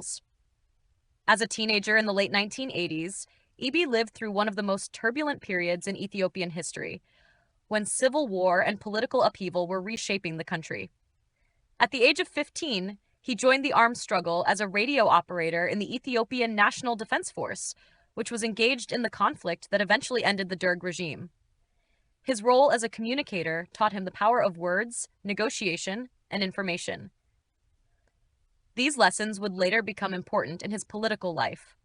schools. As a teenager in the late 1980s, Abiy lived through one of the most turbulent periods in Ethiopian history, when civil war and political upheaval were reshaping the country. At the age of 15, he joined the armed struggle as a radio operator in the Ethiopian National Defense Force, which was engaged in the conflict that eventually ended the Derg regime. His role as a communicator taught him the power of words, negotiation, and information. These lessons would later become important in his political life.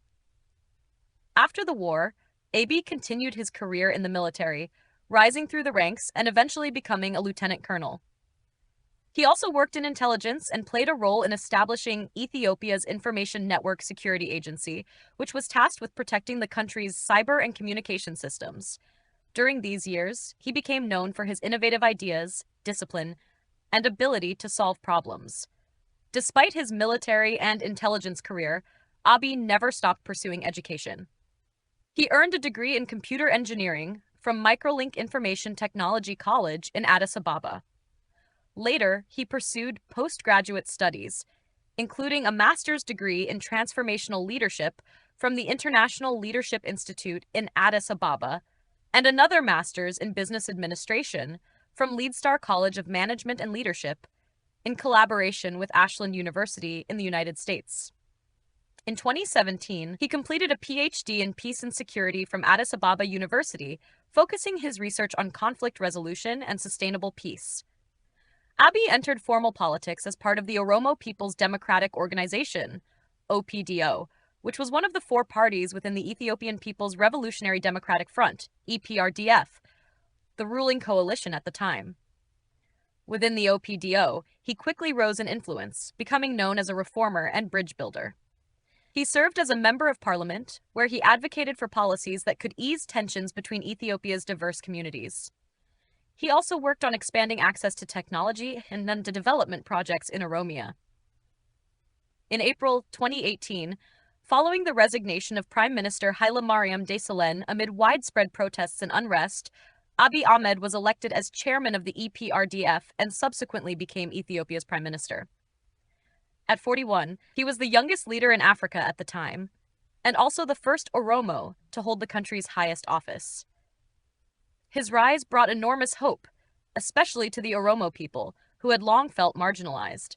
After the war, Abiy continued his career in the military, rising through the ranks and eventually becoming a lieutenant colonel. He also worked in intelligence and played a role in establishing Ethiopia's Information Network Security Agency, which was tasked with protecting the country's cyber and communication systems. During these years, he became known for his innovative ideas, discipline, and ability to solve problems. Despite his military and intelligence career, Abiy never stopped pursuing education. He earned a degree in computer engineering from Microlink Information Technology College in Addis Ababa. Later, he pursued postgraduate studies, including a master's degree in transformational leadership from the International Leadership Institute in Addis Ababa, and another master's in business administration from Leadstar College of Management and Leadership in collaboration with Ashland University in the United States. In 2017, he completed a PhD in Peace and Security from Addis Ababa University, focusing his research on conflict resolution and sustainable peace. Abiy entered formal politics as part of the Oromo People's Democratic Organization, OPDO, which was one of the four parties within the Ethiopian People's Revolutionary Democratic Front, EPRDF, the ruling coalition at the time. Within the OPDO, he quickly rose in influence, becoming known as a reformer and bridge builder. He served as a member of parliament, where he advocated for policies that could ease tensions between Ethiopia's diverse communities. He also worked on expanding access to technology and then to development projects in Oromia. In April 2018, following the resignation of Prime Minister Hailemariam Desalegn amid widespread protests and unrest, Abiy Ahmed was elected as chairman of the EPRDF and subsequently became Ethiopia's prime minister. At 41, he was the youngest leader in Africa at the time, and also the first Oromo to hold the country's highest office. His rise brought enormous hope, especially to the Oromo people, who had long felt marginalized.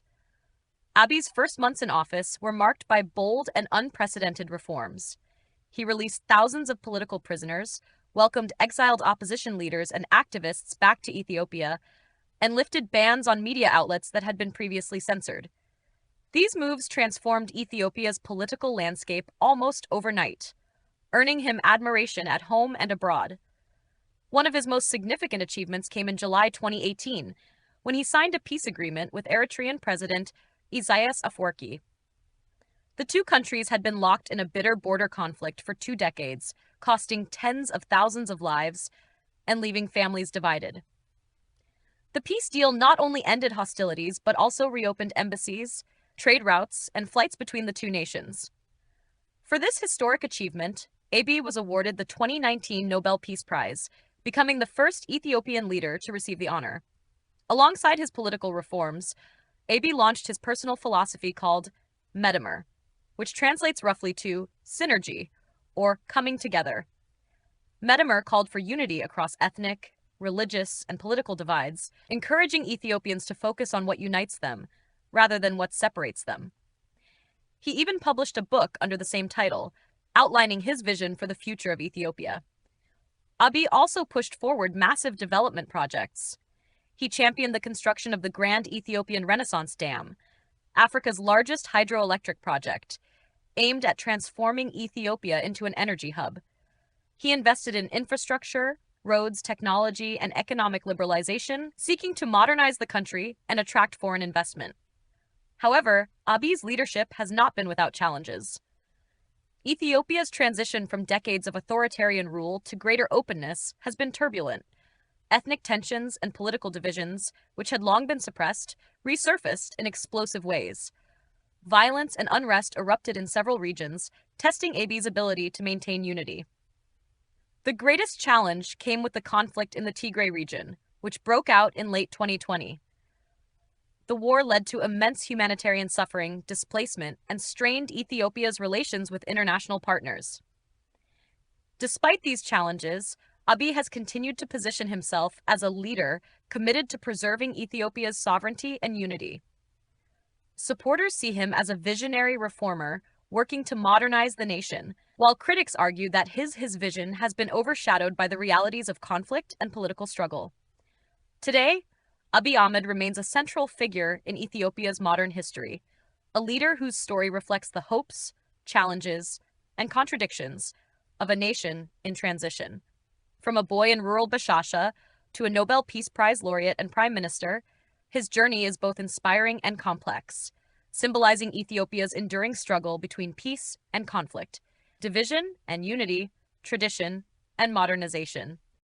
Abiy's first months in office were marked by bold and unprecedented reforms. He released thousands of political prisoners, welcomed exiled opposition leaders and activists back to Ethiopia, and lifted bans on media outlets that had been previously censored. These moves transformed Ethiopia's political landscape almost overnight, earning him admiration at home and abroad. One of his most significant achievements came in July 2018, when he signed a peace agreement with Eritrean President Isaias Afwerki. The two countries had been locked in a bitter border conflict for 2 decades, costing tens of thousands of lives and leaving families divided. The peace deal not only ended hostilities, but also reopened embassies, trade routes, and flights between the two nations. For this historic achievement, Abiy was awarded the 2019 Nobel Peace Prize, becoming the first Ethiopian leader to receive the honor. Alongside his political reforms, Abiy launched his personal philosophy called Metamer, which translates roughly to synergy, or coming together. Metamer called for unity across ethnic, religious, and political divides, encouraging Ethiopians to focus on what unites them, rather than what separates them. He even published a book under the same title, outlining his vision for the future of Ethiopia. Abiy also pushed forward massive development projects. He championed the construction of the Grand Ethiopian Renaissance Dam, Africa's largest hydroelectric project, aimed at transforming Ethiopia into an energy hub. He invested in infrastructure, roads, technology, and economic liberalization, seeking to modernize the country and attract foreign investment. However, Abiy's leadership has not been without challenges. Ethiopia's transition from decades of authoritarian rule to greater openness has been turbulent. Ethnic tensions and political divisions, which had long been suppressed, resurfaced in explosive ways. Violence and unrest erupted in several regions, testing Abiy's ability to maintain unity. The greatest challenge came with the conflict in the Tigray region, which broke out in late 2020. The war led to immense humanitarian suffering, displacement, and strained Ethiopia's relations with international partners. Despite these challenges, Abiy has continued to position himself as a leader committed to preserving Ethiopia's sovereignty and unity. Supporters see him as a visionary reformer working to modernize the nation, while critics argue that his vision has been overshadowed by the realities of conflict and political struggle. Today, Abiy Ahmed remains a central figure in Ethiopia's modern history, a leader whose story reflects the hopes, challenges, and contradictions of a nation in transition. From a boy in rural Beshasha to a Nobel Peace Prize laureate and prime minister, his journey is both inspiring and complex, symbolizing Ethiopia's enduring struggle between peace and conflict, division and unity, tradition and modernization.